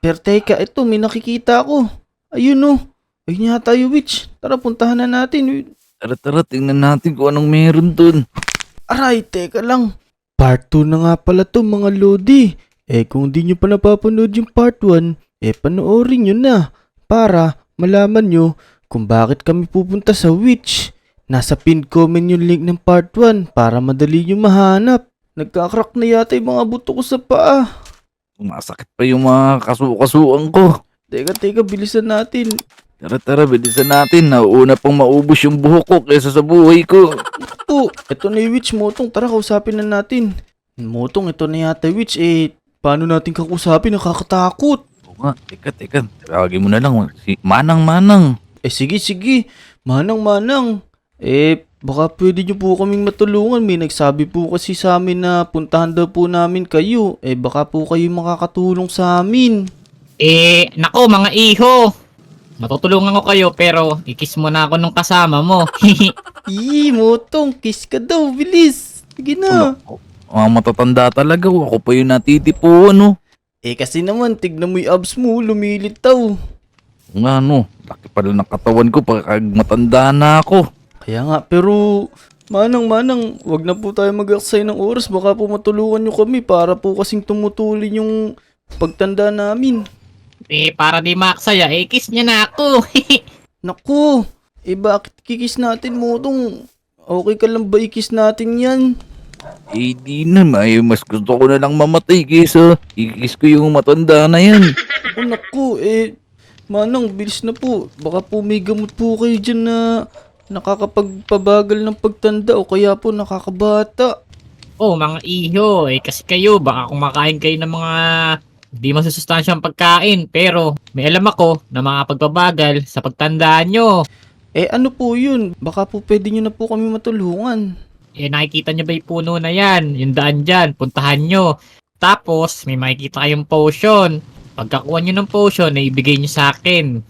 Pero teka, ito may nakikita ako. Ayun oh. Ayun yata yung witch. Tara, puntahan na natin. Tara tara, tingnan natin kung anong meron dun. Aray, teka lang. Part 2 na nga pala to mga lodi. Kung di nyo pa napapanood yung part 1, panoorin nyo na. Para malaman nyo kung bakit kami pupunta sa witch. Nasa pinned comment yung link ng part 1 para madali nyo mahanap. Nagkakrak na yata yung mga buto ko sa paa. Masakit pa yung mga kasukasuan ko. Teka, bilisan natin. Tara tara, bilisan natin. Nauna pang maubos yung buhok ko kaysa sa buhay ko. Oh, ito na yung witch, Motong. Tara, kausapin na natin. Motong, ito na yata yung witch. Paano natin kakusapin? Nakakatakot. Oo nga, teka. Tawagin mo na lang. Si Manang. Sige. Manang. Baka pwede nyo po kaming matulungan. May nagsabi po kasi sa amin na puntahan daw po namin kayo. Baka po kayo makakatulong sa amin. Nako mga iho. Matutulungan ko kayo pero ikis mo na ako nung kasama mo. Motong, kiss ka daw. Bilis. Sige na. Mga matatanda talaga. Ako pa yung natitipuan, no? Kasi naman, tignan mo yung abs mo. Lumilitaw. Nga, no? Laki pala ng katawan ko pag matanda na ako. Kaya nga, pero manang, wag na po tayo mag-aksay ng oras. Baka po matulungan nyo kami para po kasing tumutulin yung pagtanda namin. Para di maksaya, kiss niya na ako. Naku, bakit kikis natin, Motong? Okay ka lang ba ikis natin yan? Di na, mas gusto ko na lang mamatay kaysa ikis ko yung matanda na yan. Naku, manang, bilis na po. Baka po may gamot po kayo dyan na nakakapagpabagal ng pagtanda o kaya po nakakabata. Oh mga iho, kasi kayo baka kumakain kayo ng mga di masusustansyang pagkain pero may alam ako na makapagpabagal sa pagtanda nyo. Ano po yun? Baka po pwede nyo na po kami matulungan. Nakikita nyo ba yung puno na yan? Yung daan dyan, puntahan nyo. Tapos may makikita kayong potion. Pagkakuha nyo ng potion, ibigay nyo sa akin.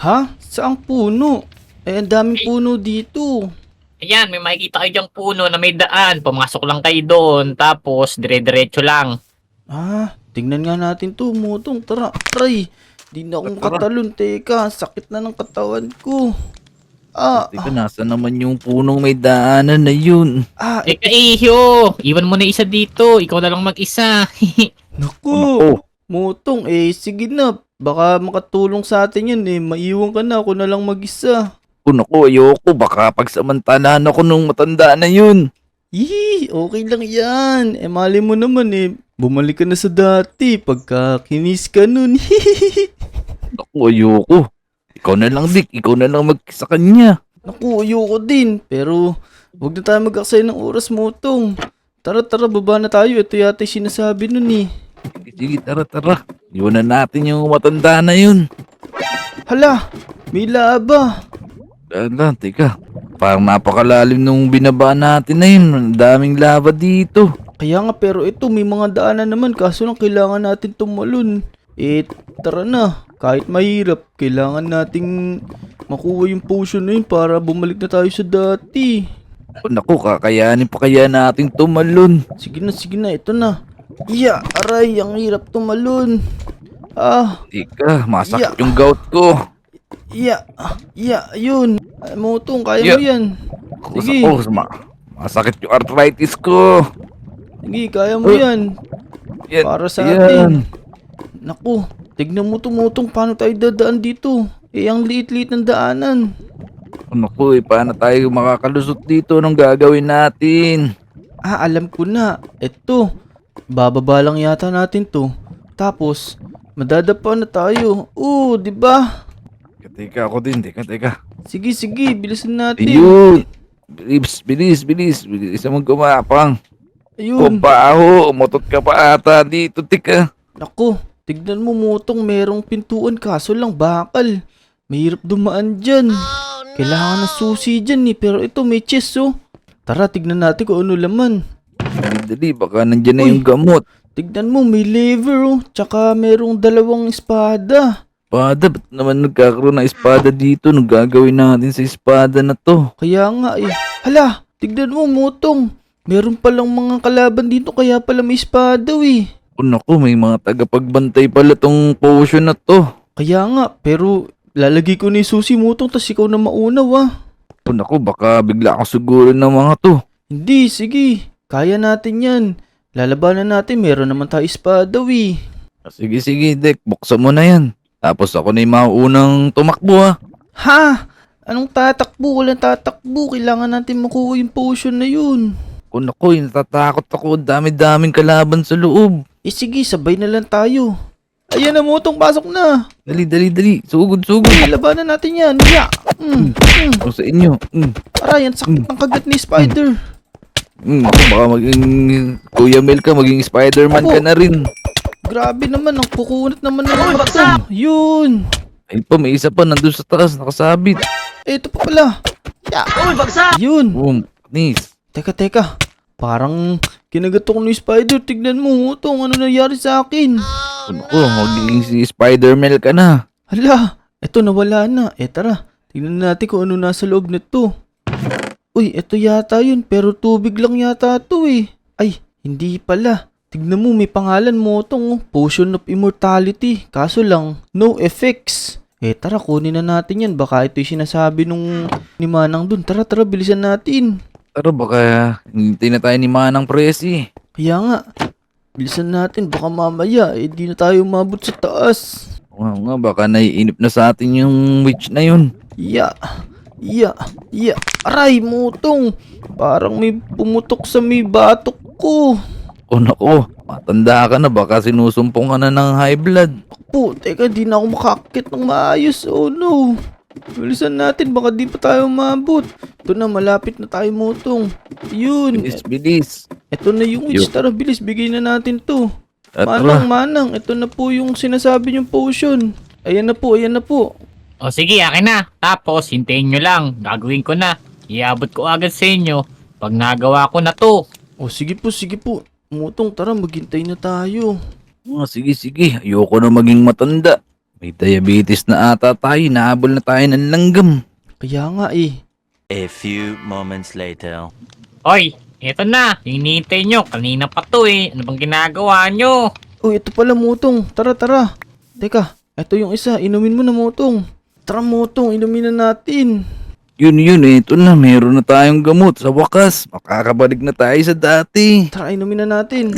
Ha? Saang puno? Ang daming puno dito. Ayan, may makikita kayo dyang puno na may daan. Pumasok lang kayo doon, tapos dire-diretso lang. Tingnan nga natin to, Motong. Tara, aray. Di na akong katalon. Teka, sakit na ng katawan ko. Teka, nasa naman yung punong may daanan na yun? Teka, iho! Iwan mo na isa dito. Ikaw na lang mag-isa. Naku! Motong, sige na. Baka makatulong sa atin yan Maiwan ka na, ako na lang mag-isa. Naku, ayoko. Baka pagsamantalahan ako nung matanda na yun. Okay lang yan. Mali mo naman bumalik ka na sa dati pagka kinis ka nun. Naku, ayoko. Ikaw na lang, Dick. Ikaw na lang sa kanya. Naku, ayoko din. Pero, huwag na tayo mag-aksay ng oras, Motong. Tara, baba na tayo. Ito yata yung sinasabi nun Sige, tara. Iwanan natin yung matanda na yun. Hala, may laba. Teka. Parang napakalalim nung binaba natin na yun. Ang daming lava dito. Kaya nga, pero ito, may mga daanan naman. Kaso lang, kailangan natin tumalon. Tara na. Kahit mahirap, kailangan nating makuha yung potion na yun para bumalik na tayo sa dati. Naku, kakayanin pa kaya nating tumalon. Sige na, ito na. Aray, ang hirap tumalon. Teka, masakit yung gout ko. Yun. Motong, kaya mo yan. Sige. Masakit yung arthritis ko. Sige, kaya mo yan. Para sa atin. Naku, tignan mo Motong, paano tayo dadaan dito? Ang liit-liit ng daanan. Naku, paano tayo makakalusot dito? Anong gagawin natin? Alam ko na. Eto, bababa lang yata natin to. Tapos, madadapa na tayo. Di ba? Teka ako din, teka. Sige, bilisan natin. Ayun! Bilis. Bilis mong gumapang. Ayun. Kumpaho, umutot ka pa ata dito, teka. Naku, tignan mo Motong, merong pintuan kaso lang bakal. Mahirap dumaan dyan. Kailangan ng susi dyan pero ito may chest Tara, tignan natin kung ano laman. Dali, baka nandyan na yung gamot. Tignan mo, may lever tsaka merong 2 espada. Ba't naman nagkakaroon ng espada dito? Anong gagawin natin sa espada na to? Kaya nga Hala, tignan mo Motong. Meron palang mga kalaban dito kaya pala may espada Oh, naku, may mga tagapagbantay pala tong potion na to. Kaya nga, pero lalagay ko ni susi Mutong tas ikaw na maunaw ah. Oh, naku, baka bigla akong siguro ng mga to. Hindi, sige. Kaya natin yan. Lalabanan natin, meron naman tayo espada eh. Sige, sige, Dek, buksan mo na yan. Tapos ako na yung mauunang tumakbo ha. Ha? Anong tatakbo? Walang tatakbo. Kailangan natin makuha yung potion na yun. Oh, naku, natatakot ako. Dami-daming kalaban sa loob. Eh sige, sabay na lang tayo. Ayan na Mutong, pasok na. Dali, dali, dali. Sugod, sugod. Labanan natin yan. Ya! Ako sa inyo. Aray, ang sakit ng kagat ni Spider. Ako baka maging Kuya Mel ka, maging Spider-Man ka na rin. Grabe naman, ang kukunat naman ng mga to. Yun. Ay pa, may isa pa nandun sa taas, nakasabit. Ito pa pala. Ya! Yun. Boom, nis. Teka. Parang kinagat ako ni Spider. Tignan mo, Mutong. Ano nangyari sa akin? Ako, magiging si Spider-Man ka na. Hala, eto nawala na. Tara. Tignan natin kung ano nasa loob nito. Uy, eto yata yun. Pero tubig lang yata to eh. Ay, hindi pala. Tignan mo, may pangalan Mutong. Potion of Immortality. Kaso lang, no effects. Tara, kunin na natin yan. Baka ito yung sinasabi nung ni Manang dun. Tara, bilisan natin. Pero baka hintay na tayo ni Manang Presi. Kaya nga, bilisan natin. Baka mamaya, di na tayo umabot sa taas. Oo nga, baka naiinip na sa atin yung witch na yun. Ya. Aray, Mutong. Parang may pumutok sa may batok ko. O nako, matanda ka na, baka sinusumpong ka na ng high blood. Po, teka, di na ako makakit ng maayos. Oh no. Bilisan natin, baka di pa tayo umabot. Ito na, malapit na tayo Mutong. Yun. Bilis, bilis. Ito na yung witch. Tara, bilis, bigay na natin to. At Manang, ito na po yung sinasabi niyong potion. Ayan na po. O sige, akin na. Tapos, hintayin nyo lang. Gagawin ko na. Iabot ko agad sa inyo pag nagawa ko na to. O sige po. Mutong, tara, maghintay na tayo. Sige, sige. Ayoko na maging matanda. May diabetes na ata tayo. Nahabol na tayo ng langgam. Kaya nga eh. A few moments later. Oy, eto na. Yung hinihintay nyo. Kanina pa to eh. Ano bang ginagawa nyo? Uy, ito pala Mutong. Tara. Teka, ito yung isa. Inumin mo na Mutong. Tara Mutong, inumin na natin. Yun, ito na. Meron na tayong gamot. Sa wakas, makakabalik na tayo sa dati. Tara, inumin na natin.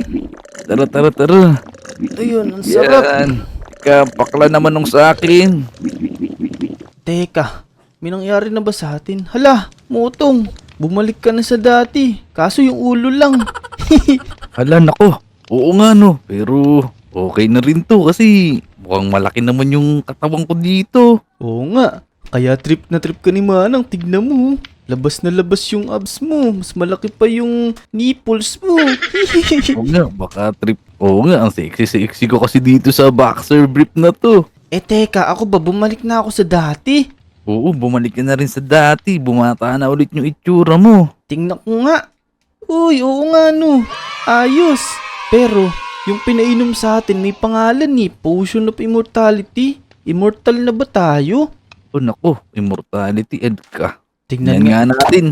Tara. Ito yun, ang sarap. Yan. Kapakla naman nung sa akin. Teka, may nangyari na ba sa atin? Hala, Mutong, bumalik ka na sa dati. Kaso yung ulo lang. Hala, nako. Oo nga no. Pero okay na rin to kasi mukhang malaki naman yung katawan ko dito. Oo nga, kaya trip na trip ka ni Manang. Tignan mo, labas na labas yung abs mo. Mas malaki pa yung nipples mo. Oo nga, baka trip. Oo nga, ang sexy ko kasi dito sa boxer brief na to. Teka, ako ba bumalik na ako sa dati? Oo, bumalik ka na rin sa dati. Bumata na ulit yung itsura mo. Tingnan ko nga. Uy, oo nga no. Ayos. Pero, yung pinainom sa atin may pangalan ni Potion of Immortality. Immortal na ba tayo? Oh nako, immortality ed ka. Tingnan Yan nga. nga natin.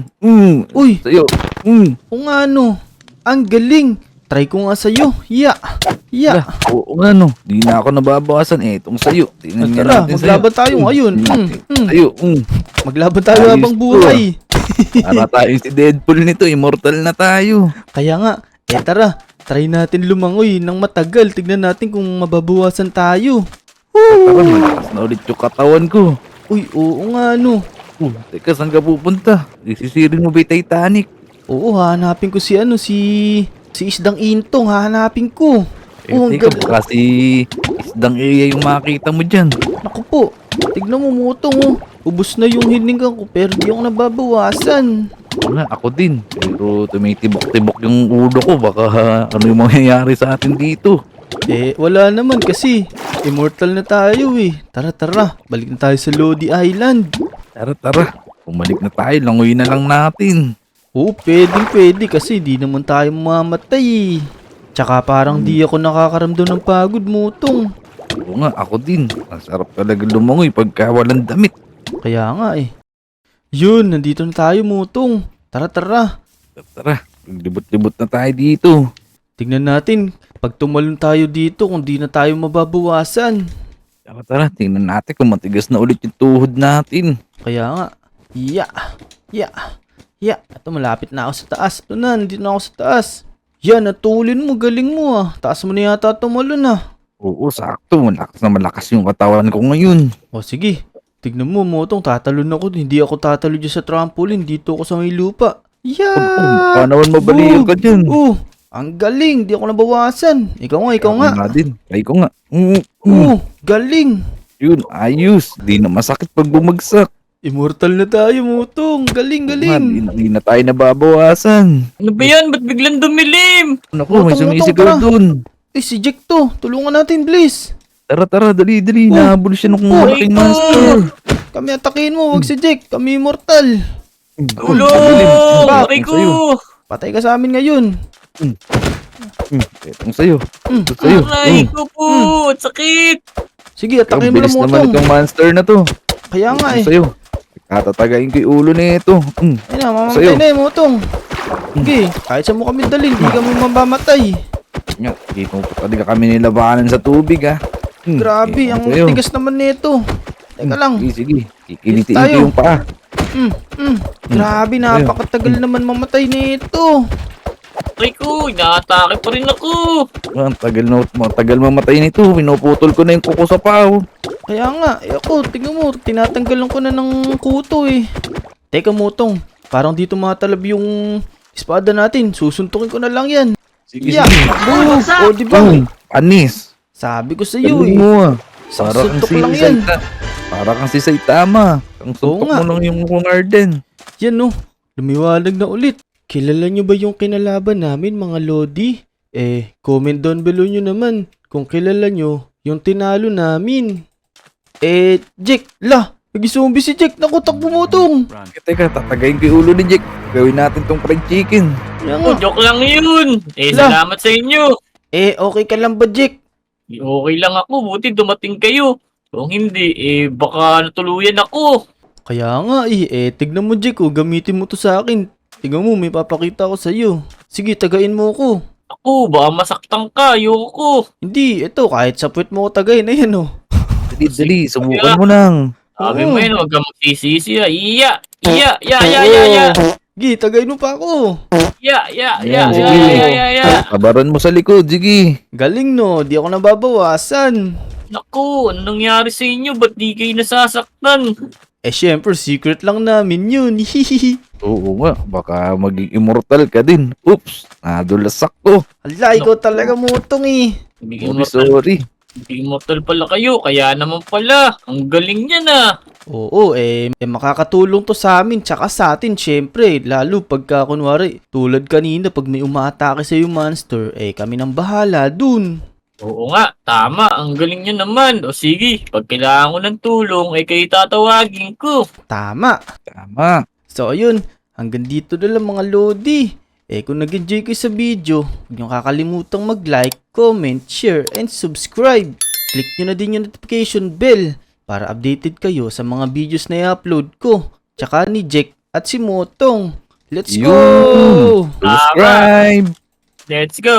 Uy, Sa'yo. oo nga no. Ang galing. Try ko nga sa'yo. Ya. Oo nga no. Di na ako nababawasan. Itong sa'yo. Tingnan nga Tara, natin maglaban tayo ngayon. Sa'yo. Maglaban tayo Ayos habang to, buhay. Para tayo si Deadpool nito. Immortal na tayo. Kaya nga, tara. Try natin lumangoy ng matagal. Tignan natin kung mababawasan tayo. Tara, malakas na ulit yung katawan ko. Uy, oo nga no. Teka, saan ka pupunta? Isisirin mo ba yung Titanic? Oo, hahanapin ko si si Isdang Intong, hahanapin ko. Oh, ang Teka, galing. baka si Isdang area yung makita mo dyan. Naku po, tignan mo Mutong oh. Ubus na yung hiningan ko pero di ako nababawasan. Wala, ako din. Pero tumitibok-tibok yung ulo ko. Baka ano yung mangyayari sa atin dito. Wala naman kasi immortal na tayo eh. Tara, balik na tayo sa Lodi Island. Tara. Bumalik na tayo. Langoy na lang natin. Oo, pwede kasi di naman tayo mamamatay eh. Tsaka parang di ako nakakaramdam ng pagod Mutong. Oo nga, ako din. Ang sarap talaga lumangoy pagka walang damit. Kaya nga eh. Yun, nandito na tayo Mutong. Tara. Tara, libot-libot na tayo dito. Tignan natin pag tumalon tayo dito kung di na tayo mababawasan. Tara, tingnan natin kung matigas na ulit yung tuhod natin. Kaya nga. Ya. Ito, malapit na ako sa taas. Ito na, nandito na ako sa taas. Yan, natulin mo. Galing mo ah. Taas mo na yata tumalon ah. Oo, sakto. Malakas yung katawan ko ngayon. O sige. Tignan mo, Motong. Tatalon ako. Hindi ako tatalo dyan sa trampoline. Dito ako sa may lupa. Yeah! Paano naman mabaliw ka dyan? Ang galing. Di ako nabawasan. Ikaw nga. Ako nga din. Ay ko nga. Galing. Yun, ayos. Di na masakit pag bumagsak. Immortal na tayo, Motong. Galing. Di na tayo nababawasan. Ano ba yan? Ba't biglang dumilim? Naku, may Motong, sumisigaw tara. dun. Si Jack to. Tulungan natin, please. Tara, dali. Nahabol siya ng malaking Rico! monster. Kami atakin mo. Wag si Jack. Kami immortal. Tulong! Bakit? Rico! Patay ka sa amin ngayon. Itong sa'yo. Ito sa'yo. Aray ko po! Ang sakit! Sige, atakin mo na, Bilis naman Motong. itong monster na to. Kaya nga Ito eh. sa'yo. Katatagain ko yung ulo nito. Ayun na, mamamatay Sa'yo. na eh, Motong. Sige, kahit saan mo kami dalhin, di kami mamamatay. Dito po talaga kami nilabanan sa tubig ha. Grabe, ang tigas naman nito. Teka lang. Sige. Kikilitiin Tayo. ko yung paa. Grabe, napakatagal naman mamatay nito. Rico! Inaatake pa rin ako! Ang tagal mamatay nito. Pinuputol ko na yung kuko sa paa. Kaya nga, ako, tingnan mo, tinatanggalan ko na ng kuto eh. Teka, Motong, parang dito matalab yung espada natin. Susuntukin ko na lang yan. Sige. Boom! O, diba? Panis. Sabi ko sa iyo Galing eh. mo ah. Para kang Suntok si lang yan. Para kang si Saitama. Ang suntok nga. mo lang yung Kung Arden. Yan no, lumiwanag na ulit. Kilala nyo ba yung kinalaban namin mga Lodi? Comment down below nyo naman kung kilala nyo yung tinalo namin. Jack, nag-zombie si Jack. Naku, takbo, Motong. Teka, tatagayin ko yung ulo ni Jack. Gawin natin tong fried chicken. Kaya Oh, nga. joke lang yun! La. Salamat sa inyo! Okay ka lang ba, Jack? Okay lang ako, buti dumating kayo. Kung hindi, baka natuluyan ako. Kaya nga tignan mo, Jack, gamitin mo to sa akin. Tingnan mo, may papakita ko sa'yo. Sige, tagain mo ko. Ako, baka masaktan ka, ayoko. Hindi, ito, kahit sa puwet mo ko tagayin, ayan oh. Dali, subukan mo lang. Sabi Oo. mo yun, huwag kang magsisisi. Ya! Sige, tagayin mo pa ako. Ya! Kabaran mo sa likod, sige. Galing no, di ako nababawasan. Naku, ano nangyari sa inyo? Ba't di kayo nasasaktan? Syempre, secret lang namin yun. Hihihi. Oo nga, baka maging immortal ka din. Oops, nadulas ako. Hala, ikaw talaga, Motong eh. Sorry. Immortal pala kayo, kaya naman pala. Ang galing niya na. Oo, makakatulong to sa amin, tsaka sa atin, syempre. Lalo pagka, kunwari, tulad kanina, pag may umaatake sa yung monster, kami nang bahala dun. Oo nga, tama. Ang galing niya naman. O sige, pag kailangan ko ng tulong, kayo tatawagin ko. Tama. Tama. So, ayun. Hanggang dito na lang mga Lodi. Kung nag-enjoy kayo sa video, huwag nyo kakalimutang mag-like, comment, share, and subscribe. Click nyo na din yung notification bell para updated kayo sa mga videos na i-upload ko. Tsaka ni Jack at si Motong. Let's go! Subscribe! Let's go!